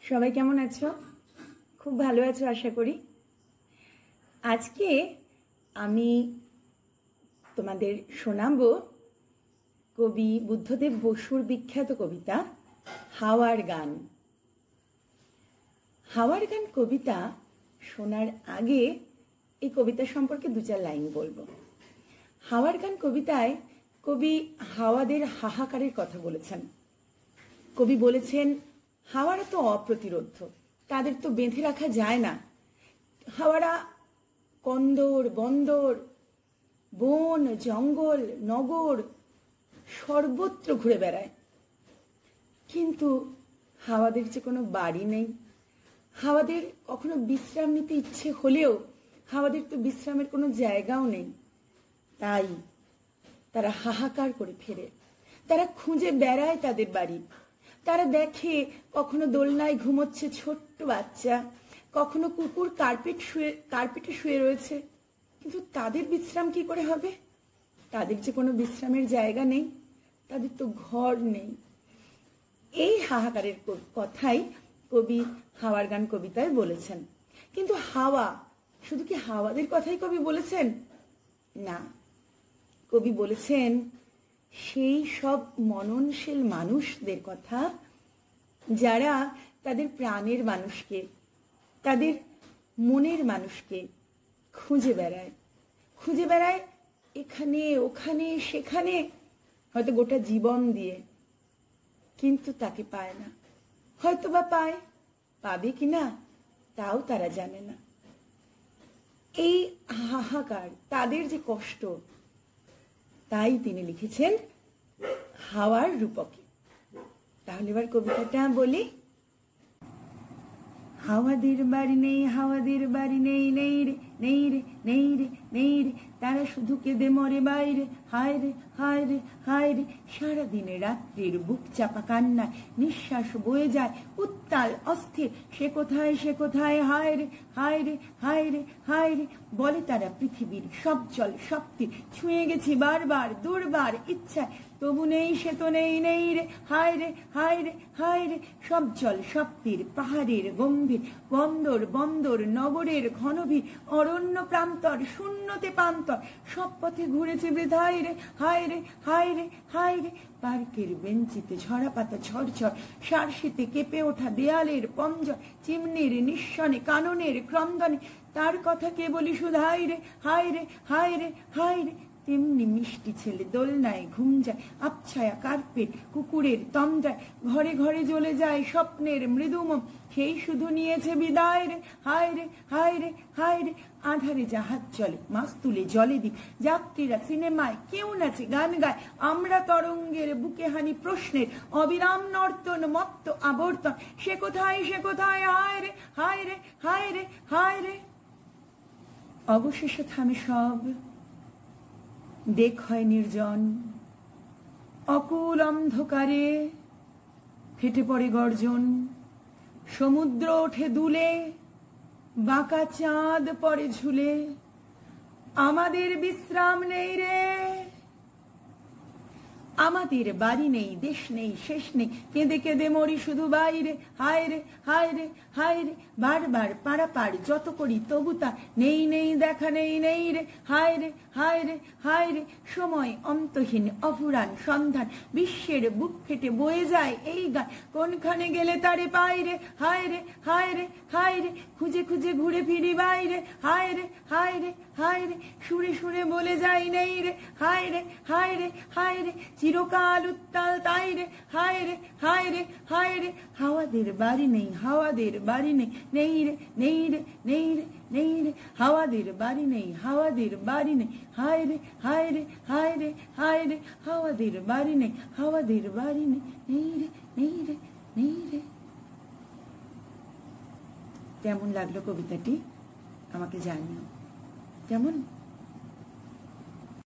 সবাই কেমন আছো? খুব ভালো আছো আশা করি। আজকে আমি তোমাদের শোনাবো কবি বুদ্ধদেব বসুর বিখ্যাত কবিতা হাওয়ার গান। হাওয়ার গান কবিতা শোনার আগে এই কবিতা সম্পর্কে দু চার লাইন বলবো। হাওয়ার গান কবিতায় কবি হাওয়াদের হাহাকারের কথা বলেছেন। কবি বলেছেন হাওয়ারা তো অপ্রতিরোধ্য, তাদের তো বেঁধে রাখা যায় না। হাওয়ারা কন্দর বন্দর, বন জঙ্গল নগর সর্বত্র ঘুরে বেড়ায়, কিন্তু হাওয়াদের যে কোনো বাড়ি নেই। হাওয়াদের কখনো বিশ্রাম নিতে ইচ্ছে হলেও হাওয়াদের তো বিশ্রামের কোনো জায়গাও নেই। তাই তারা হাহাকার করে ফেরে, তারা খুঁজে বেড়ায় তাদের বাড়ি। তারা দেখে কখনো দোলনায় ঘুমোচ্ছে ছোট্ট বাচ্চা, কখনো কুকুর কার্পেটে শুয়ে রয়েছে, কিন্তু তাদের বিশ্রাম কি করে হবে? তাদের যে কোনো বিশ্রামের জায়গা নেই, তাদের তো ঘর নেই। এই হাহাকারের কথাই কবি হাওয়ার গান কবিতায় বলেছেন। কিন্তু হাওয়া, শুধু কি হাওয়াদের কথাই কবি বলেছেন? না, কবি বলেছেন সেই সব মননশীল মানুষদের কথা যারা তাদের প্রাণের মানুষকে, তাদের মনের মানুষকে খুঁজে বেড়ায় এখানে ওখানে সেখানে, হয়তো গোটা জীবন দিয়ে, কিন্তু তাকে পায় না। হয়তো বা পাবে কিনা তাও তারা জানে না। এই হাহাকার, তাদের যে কষ্ট, তাই তিনি লিখেছেন হাওয়ার রূপকে। তাহলে এবার কবিতাটা বলি। হাওয়াদের বাড়ি নেই, হাওয়াদের বাড়ি নেই, নেই রে নেই রে নেই রে নেই রে, তারা শুধু কেঁদে মরে বাইরে। হায় রে হায় রে হায় রে, সারাদিনে রাত্রির বুক চাপা কান্নায় নিঃশ্বাস বয়ে যায় উত্তাল অস্থির। সে কোথায় সে কোথায়, হায় রে হায় রে হায় রে হায় রে, বলে তারা পৃথিবীর সব জল সব তীর ছুঁয়ে গেছি বারবার দুর্বার ইচ্ছায়, তবু নেই সে তো নেই, নেই রে হায় রে হায় রে হায় রে। সব জল সব তীর, পাহাড়ের গম্ভীর, বন্দর বন্দর নগরের ঘনভীর, অরণ্য প্রান্তর শূন্যতে প্রান্তর, সব পথে ঘুরেছে বৃথায় রে হায় রে হায় রে হায় রে। পার্কের বেঞ্চিতে ঝরা পাতা ঝরঝর, সারশীতে কেঁপে ওঠা দেয়ালের পঞ্জর, চিমনির নিঃসনে কাননের ক্রন্দনে, তার কথা কে বলি শুধাই রে হায় রে হায় রে হায় রে। তেমনি মিষ্টি ছেলে দোলনায় ঘুম যায়, আবছায়া কার্পেট কুকুরের তন্দ্রায়, ঘরে ঘরে জ্বলে যায় স্বপ্নের মৃদুমম, সেই শুধু নিয়েছে বিদায় রে হায় রে হায় রে হায় রে। আধারে জাহাজ চলে, মাছ তুলে জলে দ্বীপ, যাত্রীরা সিনেমায়, কেউ নাচে গান গায়, আমরা তরঙ্গের বুকে হানি প্রশ্নের অবিরাম নর্তন মত্ত আবর্তন, সে কোথায় সে কোথায়, হায় রে হায় রে হায় রে হায় রে। অবশেষে থামে সব, দেখ হয় নির্জন, অকুল অন্ধকারে ফেটে পড়ে গর্জন, সমুদ্র ওঠে দুলে, বাঁকা চাঁদ পড়ে ঝুলে, আমাদের বিশ্রাম নেই রে। আমাদের বাড়ি নেই, দেশ নেই, শেষ নেই, কেঁদে কেঁদে মরি শুধু বাইরে। হায় রে হায় রে হায় রে, বারবার পারাপার যত করি তবু তা নেই নেই দেখা নেই, নেই রে হায় রে হায় রে হায় রে। সময় অন্তহীন অফুরান সন্ধান, বিশ্বের বুক ফেটে বয়ে যায় এই গান, কোনখানে গেলে তারে পাই রে হায় রে হায় রে হায় রে। খুঁজে খুঁজে ঘুরে ফিরি বাইরে, হায় রে হায় রে হায় রে, সুরে সুরে বলে যাই নেই রে হায় রে হায় রে হায় রে। চিরকাল উত্তাল তাই রে হায় রে হায় রে হায় রে। হাওয়াদের বাড়ি নেই, হাওয়াদের বাড়ি নেই, নেই রে নেই রে নেই রে নেই রে। হাওয়াদের বাড়ি নেই, হাওয়াদের বাড়ি নেই, হায় রে হায় রে হায় রে হায় রে। হাওয়াদের বাড়ি নেই, হাওয়াদের বাড়ি নেই, নেই রে নেই রে নেই রে। কেমন লাগলো কবিতাটি আমাকে জানিও। কেমন?